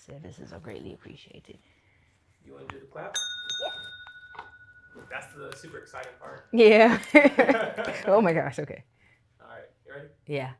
Services are greatly appreciated. You want to do the clap? Yeah. That's the super exciting part. Yeah. Oh my gosh. Okay. All right, you ready? Yeah.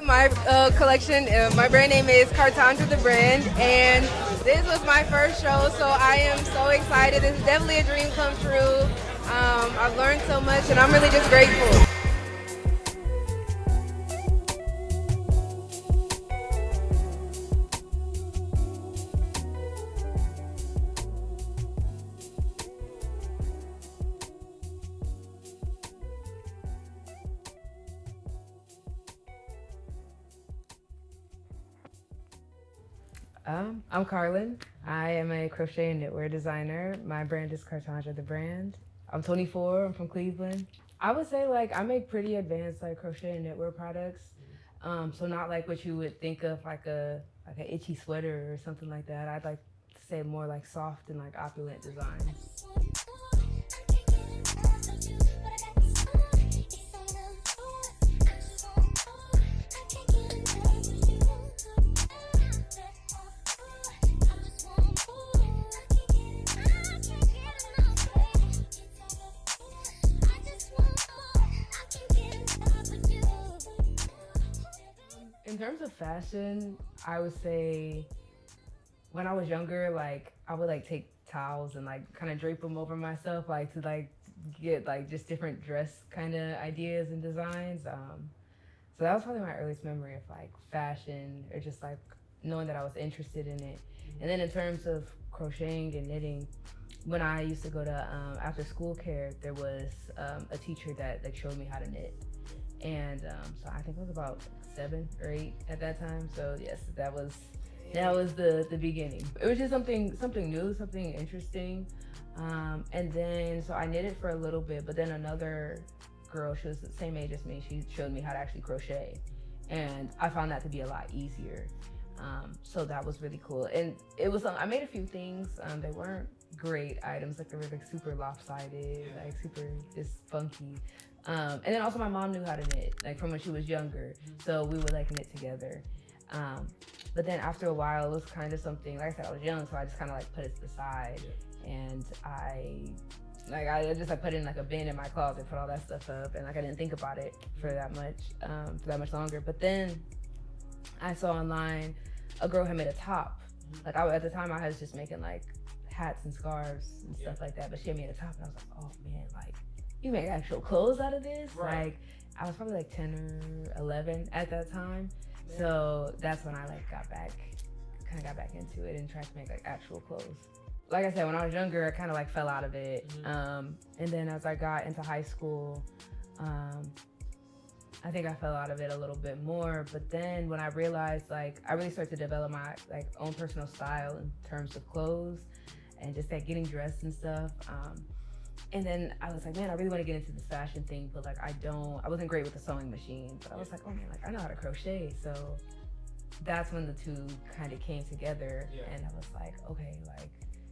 My collection, my brand name is Kartandra the Brand, and this was my first show, so I am so excited. It's definitely a dream come true. I've learned so much, and I'm really just grateful. I'm Karlyn. I am a crochet and knitwear designer. My brand is Kartandra the Brand. I'm 24. I'm from Cleveland. I would say like I make pretty advanced like crochet and knitwear products. So not like what you would think of like a itchy sweater or something like that. I'd like to say more like soft and like opulent designs. In terms of fashion, I would say when I was younger, like I would like take towels and like kind of drape them over myself, like to like get like just different dress kind of ideas and designs. So that was probably my earliest memory of like fashion or just like knowing that I was interested in it. And then in terms of crocheting and knitting, when I used to go to after school care, there was a teacher that like showed me how to knit. And so I think I was about 7 or 8 at that time. So yes, that was the beginning. It was just something new, something interesting. And then so I knitted for a little bit, but then another girl, she was the same age as me, she showed me how to actually crochet, and I found that to be a lot easier. So that was really cool. And it was I made a few things. They weren't great items, like they were like super lopsided, like super just funky. And then also my mom knew how to knit, like from when she was younger. So we would like knit together. But then after a while, it was kind of something, like I said, I was young, so I just kind of like put it to the side. And I just like put it in like a bin in my closet, put all that stuff up, and like I didn't think about it for that much longer. But then I saw online a girl had made a top. Like at the time I was just making like hats and scarves and stuff like that, but she had made a top, and I was like, oh man, like you make actual clothes out of this? Right. Like I was probably like 10 or 11 at that time. So that's when I like got back into it and tried to make like actual clothes. Like I said, when I was younger, I kind of like fell out of it. And then as I got into high school, I think I fell out of it a little bit more. But then when I realized, like, I really started to develop my like own personal style in terms of clothes and just like getting dressed and stuff. And then I was like, man, I really want to get into this fashion thing, but like I wasn't great with the sewing machine. But I was like, oh man, like I know how to crochet. So that's when the two kind of came together. And I was like, okay, like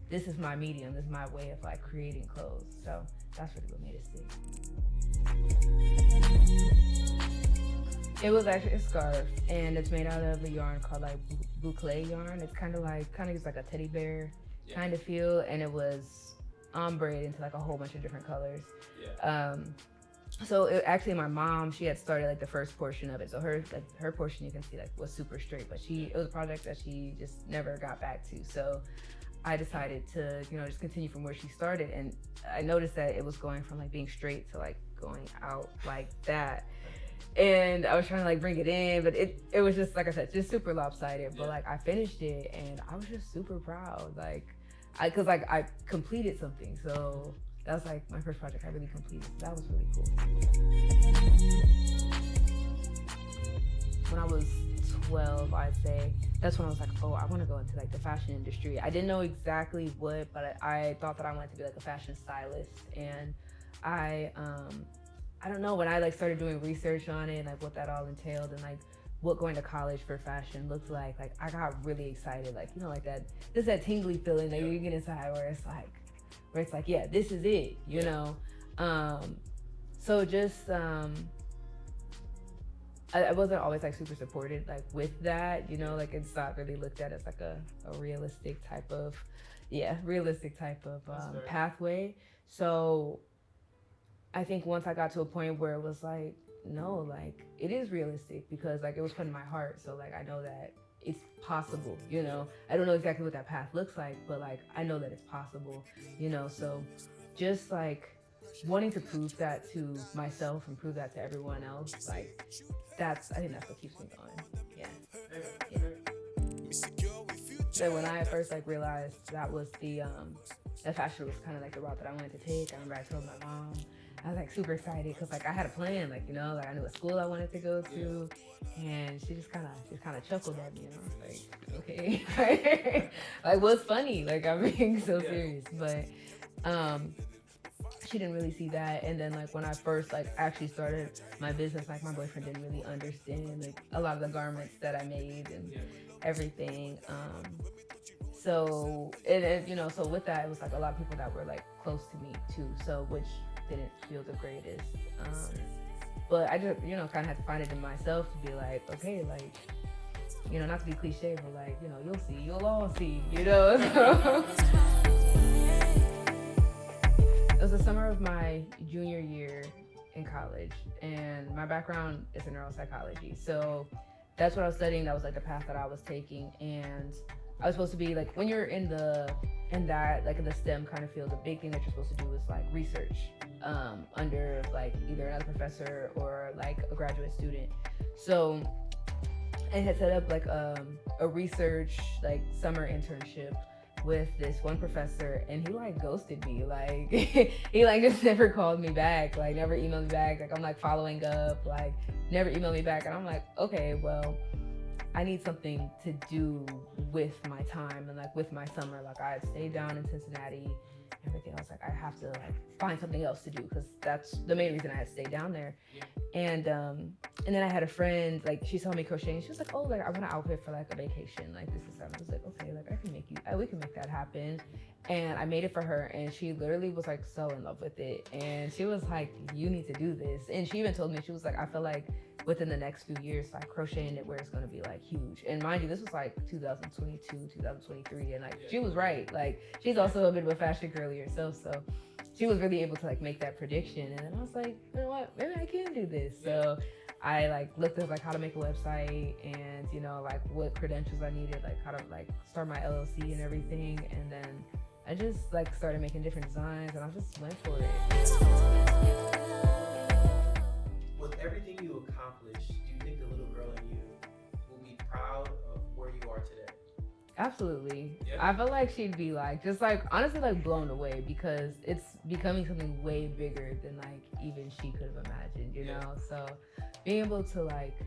this is my medium, this is my way of like creating clothes. So that's really what made it stick. It was actually a scarf, and it's made out of a yarn called like boucle yarn. It's kind of just like a teddy bear kind of feel, and it was ombre into like a whole bunch of different colors. So actually my mom, she had started like the first portion of it. So her portion, you can see like was super straight, but it was a project that she just never got back to. So I decided to, just continue from where she started. And I noticed that it was going from like being straight to like going out like that. And I was trying to like bring it in, but it was just, like I said, just super lopsided. But like I finished it and I was just super proud. Like, cause like I completed something. So that was like my first project I really completed. That was really cool. When I was 12, I'd say, that's when I was like, oh, I want to go into like the fashion industry. I didn't know exactly what, but I thought that I wanted to be like a fashion stylist. And I don't know, when I like started doing research on it and like what that all entailed and like what going to college for fashion looked like I got really excited, like, you know, like that, just that tingly feeling that you get inside where it's like, yeah, this is it, you know? So just, I wasn't always like super supported like with that, you know, like it's not really looked at as like a realistic type of pathway. So I think once I got to a point where it was like, no, like it is realistic, because like it was put in my heart. So like I know that it's possible, you know. I don't know exactly what that path looks like, but like I know that it's possible, you know. So just like wanting to prove that to myself and prove that to everyone else, like I think that's what keeps me going. Yeah. So when I first like realized that was that fashion was kind of like the route that I wanted to take, I remember I told my mom. I was like super excited because like I had a plan, like, you know, like I knew what school I wanted to go to, and she just kind of chuckled at me, and I was like, okay, like what's funny? Like I'm being so serious, but she didn't really see that. And then like when I first like actually started my business, like my boyfriend didn't really understand like a lot of the garments that I made and everything. So you know, so with that, it was like a lot of people that were like close to me too, so which didn't feel the greatest. But I just, you know, kind of had to find it in myself to be like, okay, like, you know, not to be cliche, but like, you know, you'll all see, you know. It was the summer of my junior year in college, and my background is in neuropsychology, so that's what I was studying. That was like the path that I was taking, and I was supposed to be like, when you're in the STEM kind of field, the big thing that you're supposed to do is like research under like either another professor or like a graduate student. So I had set up like a research like summer internship with this one professor, and he like ghosted me. Like he like just never called me back, like never emailed me back. Like I'm like following up, like never emailed me back, and I'm like, okay, well, I need something to do with my time and like with my summer. Like I had stayed down in Cincinnati, everything. I was like, I have to like find something else to do, because that's the main reason I had stayed down there. And then I had a friend, like she saw me crocheting. She was like, oh, like I want an outfit for like a vacation, like this is that. I was like, okay, like we can make that happen. And I made it for her, and she literally was like so in love with it. And she was like, you need to do this. And she even told me, she was like, I feel like within the next few years, like crocheting knitwear is going to be like huge. And mind you, this was like 2022, 2023. And like, she was right. Like she's also a bit of a fashion girly herself. So she was really able to like make that prediction. And then I was like, you know what, maybe I can do this. So I like looked up like how to make a website, and, you know, like what credentials I needed, like how to like start my LLC and everything. And then I just like started making different designs, and I just went for it. With everything you accomplished, do you think the little girl in you will be proud of where you are today? Absolutely. Yeah. I feel like she'd be like, just like honestly like blown away, because it's becoming something way bigger than like even she could have imagined, you know? So being able to like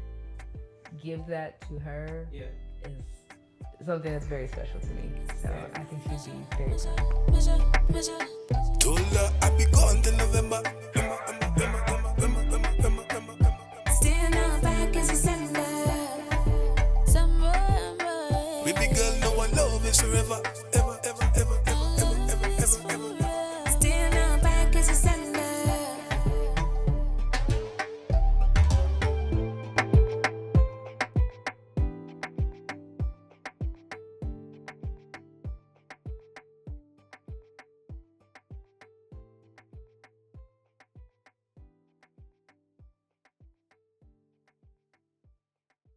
give that to her is something that's very special to me. So I think she'd be very proud. Told her I'd be gone till November. Staying out back is December. Baby girl, no one love is forever.